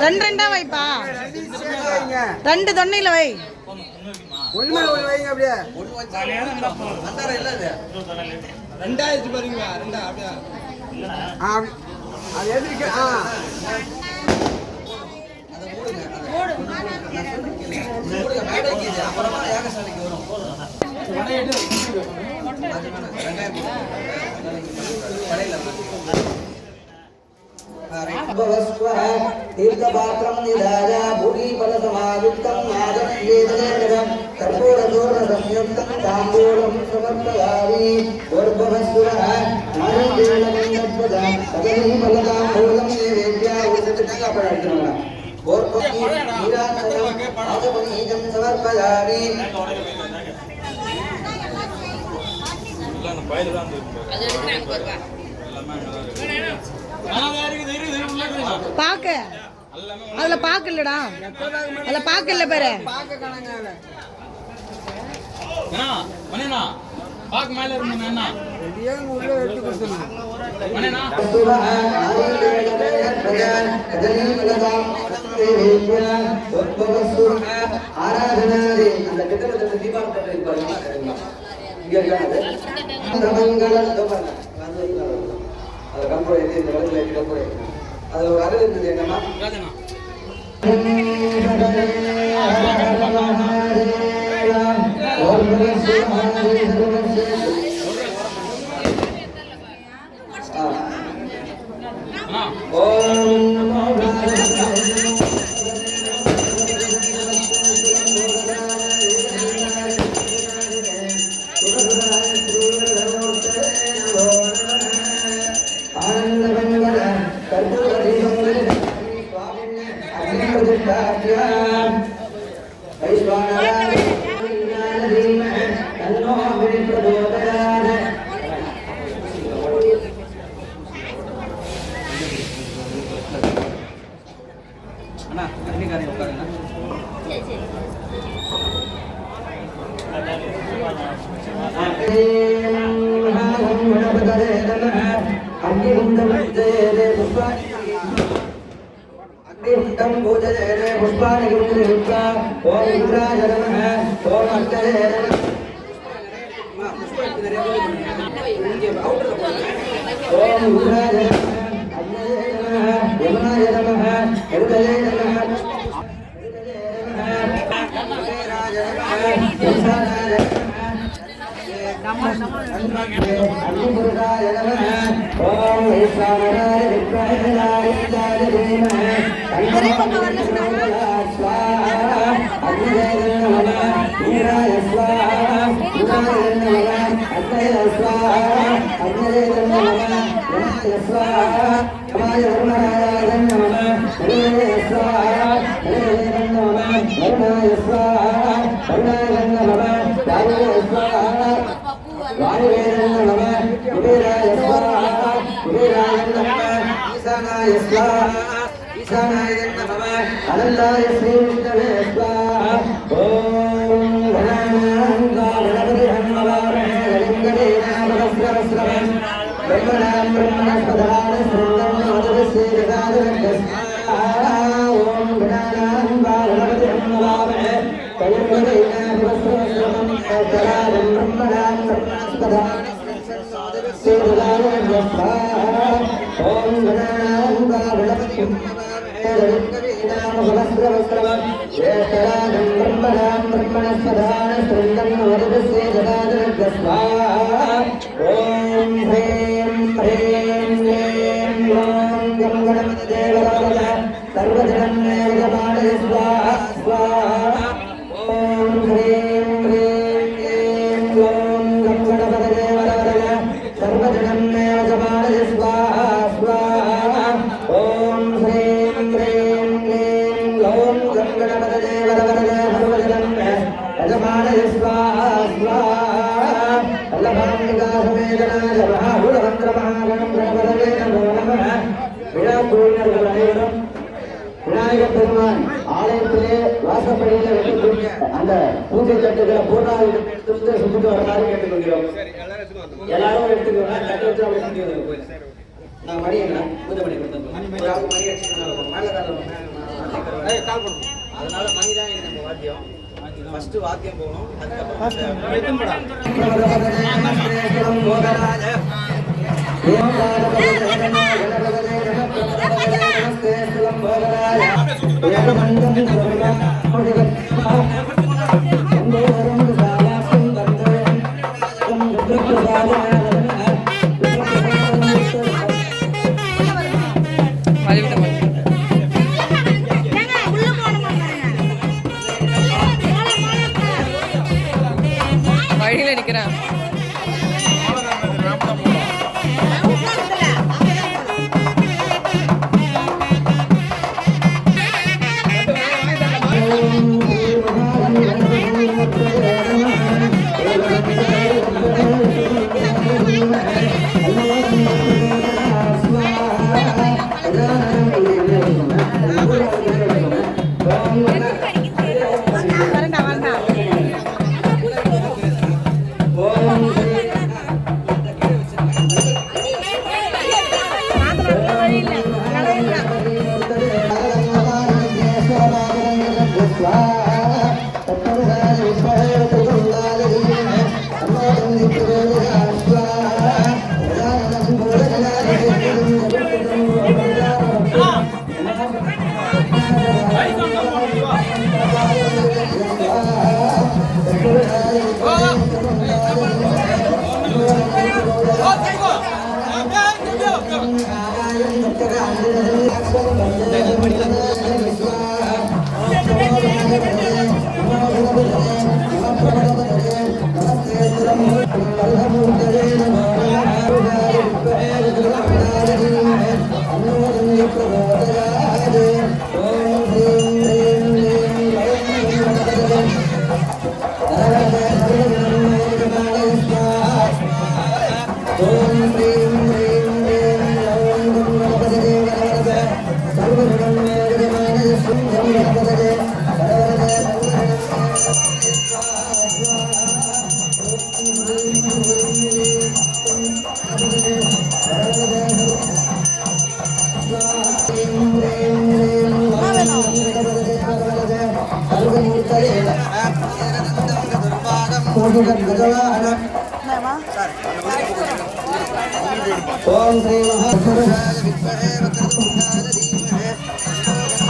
ரெண்டு ரெண்டா வைப்பா, ரெண்டு தொன்னையில வை. ரெண்டாயிரத்து பாருங்க, ரெண்டா அப்படியா அது எதிர்க்க அப்புறமா யாகசாலைக்கு வரும். तीर्थपात्रं निधाय भूरिफलसमायुक्तं नादनवेदनेन्द्रं कर्पूरचूर्णसंयुक्तं ताम्बूलं समर्पयामि। गोर्भवस्वरः नारदेवनन्दध्वजा कदलीफलताम्बूलं नैवेद्या उदितकपरार्चना गोर्भनीराजनं राजपनीतं समर्पयामि। பாக்கு அதுல பாக்கு இல்லடா, அதுல பாக்கு இல்ல பாரு. பாக்கு மேல இருந்தா உள்ள எடுத்து கொடுத்துருங்க. அது ஒரு அருள் இருந்தது என்னன்னா पुष्पाणि ओम इंद्राय नमः ओम अग्नये नमः ओम इंद्राय नमः अग्नये नमः यमनाय नमः हृदये नमः अग्निपुरुषाय नमः ओम ईशानाय विद्महे इंद्राय धीमहि ईशानाय नमः अनन्ताय श्री विष्णवे स्वाहा ओम गणानां गणपतिं लिङ्गदेनामस्रवस्रवं ब्रह्मणां ब्रह्मणस्पदान श्रृङ्गं नादस्य जगादरस्वाहा ओम गणानां गणपतिं लिङ्गदेनामस्रवस्रवं ब्रह्मणां ब्रह्मणस्पदान श्रृङ्गं नादस्य जगादरस्वाहा ओम गणानां गणपतिं ज्येष्ठराजं ब्रह्मणां ब्रह्मणस्पदान श्रृङ्गं वरदस्य जगादरस्वाहा ॐ ह्रीं ह्रीं क्लीं ॐ गं गणपतिदेवताय सर्वजनं यजमानय स्वाहा स्वाहा ॐ ह्रीं ह्रीं क्लीं ॐ गं गणपतिदेवताय सर्वजनं यजमानय स्वाहा स्वाहा ॐ ह्रीं ह्रीं क्लीं ॐ गं गणपतिदेवताय सर्वजनं यजमानय स्वाहा स्वाहा अल्लभाम्बिकासमेतनाय महाभूतमन्त्रमहागणं गणपतये नमो नमः விநாயகப் பெருமான் ஆலயத்திலே வாசப்படியில வைக்கக்கூடிய அந்த பூஜை தட்டுகளை பூர்ணாவது எடுத்து வந்து சுத்திட்டு வர மாதிரி கேட்டுக்கொள்கிறோம். எல்லாரும் எடுத்துக்கோங்க. தட்டு வச்சு அப்படி சுத்தி வந்து நான் மணி என்ன பூஜை பண்ணி கொடுத்தேன். மணி அதனால மணி தான் இது நம்ம வாத்தியம். ஃபர்ஸ்ட் வாத்தியம் போகணும். வழியில நிக்கிறேன்.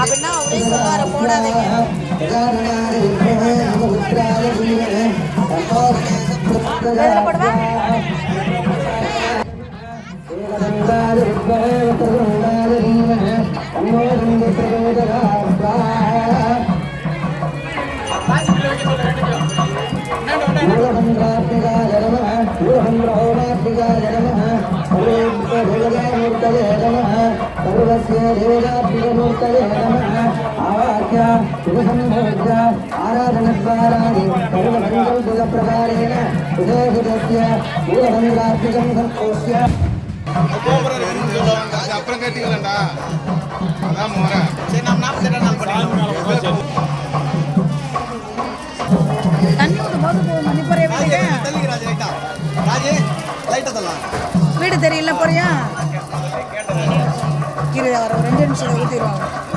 அப்படின்னா அவரே சொல்லுவார போடாதீங்க. அப்புறம் கேட்டீங்களா? அதான் முறை. சரி, நம்ம 47 நாள் பண்ணிக்கலாம். வீடு தெரியல போறியா? இரு, ஒரு 2 நிமிஷம் ஊத்திடுவாங்க.